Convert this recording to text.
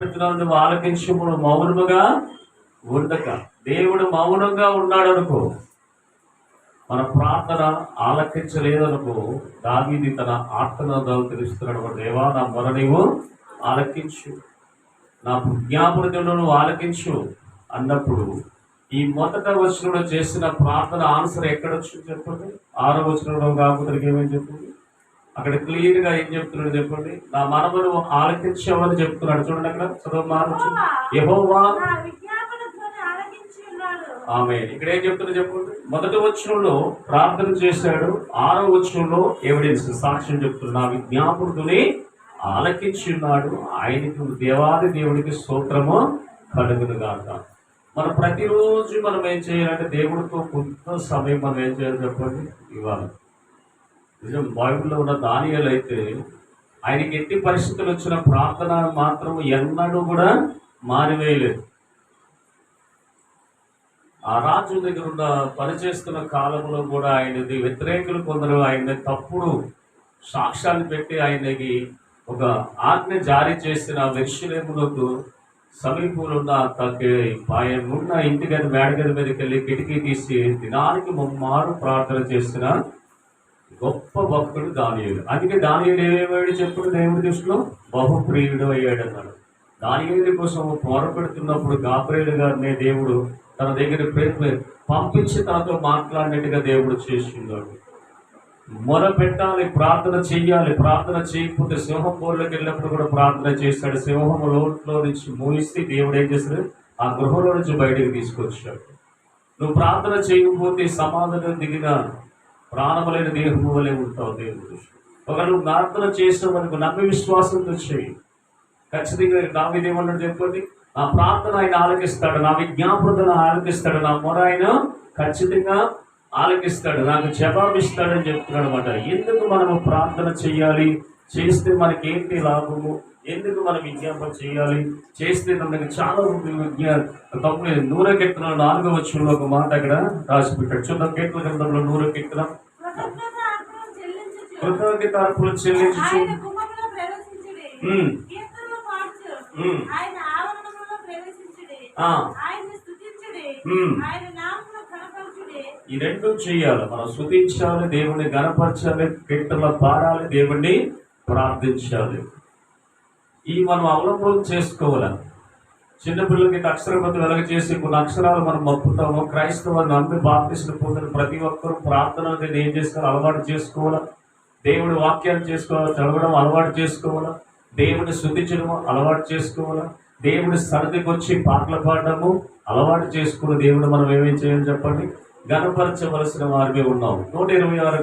నువ్వు ఆలకించు, మౌనముగా ఉండక. దేవుడు మౌనంగా ఉన్నాడు అనుకో, మన ప్రార్థన ఆలకించలేదనుకో, దావీదు తన ఆర్తనాదాలు తెలుస్తున్నాడు. దేవా, నా మొర నీవు ఆలకించు, నా విజ్ఞాపనను నువ్వు ఆలకించు అన్నప్పుడు ఈ మొదట వచనంలో చేసిన ప్రార్థన ఆన్సర్ ఎక్కడ వచ్చింది చెప్పండి? 6వ వచనంలో కాకపోతే ఏమని చెప్పండి? అక్కడ క్లియర్గా ఏం చెప్తున్నాడు చెప్పండి? నా మనమును ఆలకించావని చెప్తున్నాడు. చూడండి అక్కడ చదువు. యెహోవా ఆమె ఇక్కడ ఏం చెప్తున్నా చెప్పండి? మొదటి వచనంలో ప్రార్థన చేశాడు, 6వ వచనంలో ఎవిడెన్స్ సాక్ష్యం చెప్తున్నాడు. నా విజ్ఞాపనతోనే ఆలకించి ఉన్నాడు, ఆయనకు దేవాది దేవుడికి స్తోత్రము కలుగును గాక. మనం ప్రతిరోజు మనం ఏం చేయాలంటే దేవుడితో కొంత సమయం మనం ఏం చేయాలి చెప్పండి? ఇవ్వాలి. నిజం, బైబిల్లో ఉన్న దానియేలు అయితే ఆయనకి ఎట్టి పరిస్థితులు వచ్చిన ప్రార్థన మాత్రం ఎన్నడూ కూడా మారివేయలేదు. ఆ రాజు దగ్గర ఉన్న పనిచేస్తున్న కాలంలో కూడా ఆయనది వ్యతిరేకులు కొందరు ఆయన తప్పుడు సాక్ష్యాన్ని పెట్టి ఆయనకి ఒక ఆజ్ఞ జారీ చేసిన యెరూషలేమునకు సమీపంలో ఉన్న ఆయన ఉన్న ఇంటికి మేడగది మీదకి వెళ్ళి కిటికీ తీసి దినానికి 3 ప్రార్థన చేసిన గొప్ప భక్తుడు దానియేలు. అందుకే దానియేలు ఏమేవాడు చెప్పుడు? దేవుడి దృష్టిలో బహుప్రియుడు అయ్యాడు అన్నాడు. దానియేలు కోసం పోరాడుతున్నప్పుడు గాబ్రియేలు గారిని దేవుడు తన దగ్గర పంపించి తనతో మాట్లాడినట్టుగా దేవుడు చేస్తున్నాడు. మొర పెట్టాలి, ప్రార్థన చెయ్యాలి. ప్రార్థన చేయకపోతే సింహం బోర్లోకి వెళ్ళినప్పుడు కూడా ప్రార్థన చేశాడు. సింహం లోట్లో నుంచి మూసి దేవుడు ఏం చేశాడు? ఆ గృహంలో నుంచి బయటకు తీసుకొచ్చాడు. నువ్వు ప్రార్థన చేయకపోతే సమాధానం దిగిన ప్రాణములైన దేహము వలె ఉంటావు దేవుడి దృష్టి. ఒకవేళ నువ్వు ప్రార్థన చేసిన వరకు నమ్మి విశ్వాసంతో చేయి. ఖచ్చితంగా దావీదు ఏమన్నాడు చెప్పండి? నా ప్రార్థన ఆయన ఆలకిస్తాడు, నా విజ్ఞాపనను ఆలకిస్తాడు, నా మొర ఆయన ఖచ్చితంగా ఆలకిస్తాడు, నాకు జవాబిస్తాడని చెప్తున్నాడు అనమాట. ఎందుకు మనము ప్రార్థన చేయాలి? చేస్తే మనకి ఏంటి లాభము? ఎందుకు మనం విజ్ఞాపన చేయాలి? చేస్తే మనకి చాలా తప్పు. 100 కీర్తనలు 4వ వచనంలో ఒక మాట అక్కడ రాసి పెట్టాడు. చూద్దాం, కీర్తన గ్రంథంలో 100వ కీర్తన. కృతజ్ఞత అర్పణలు చెల్లించు. ఈ రెండు చేయాలి. మనం స్తుతించాలి, దేవుణ్ణి గణపరచాలి, కీర్తనలు పాడాలి, దేవుణ్ణి ప్రార్థించాలి. ఈ మనం అవలంబనం చేసుకోవాలి. చిన్నపిల్లలకి అక్షరపతి వెలగ చేసి కొన్ని అక్షరాలు మనం మప్పుతాము. క్రైస్తవాన్ని అందరూ బాప్తిస్మం పొందిన ప్రతి ఒక్కరూ ప్రార్థన అనేది ఏం చేసుకోవాలి? అలవాటు చేసుకోవాలా. దేవుడి వాక్యాలు చేసుకోవాలి, చదవడం అలవాటు చేసుకోవాలా. దేవుడిని స్తుతించడం అలవాటు చేసుకోవాలా. దేవుడి సన్నిధికి వచ్చి పాటలు పాడడము అలవాటు చేసుకుని దేవుడు మనం ఏమేం చేయాలి చెప్పండి? గణపరచవలసిన వారిగా ఉన్నాం. 126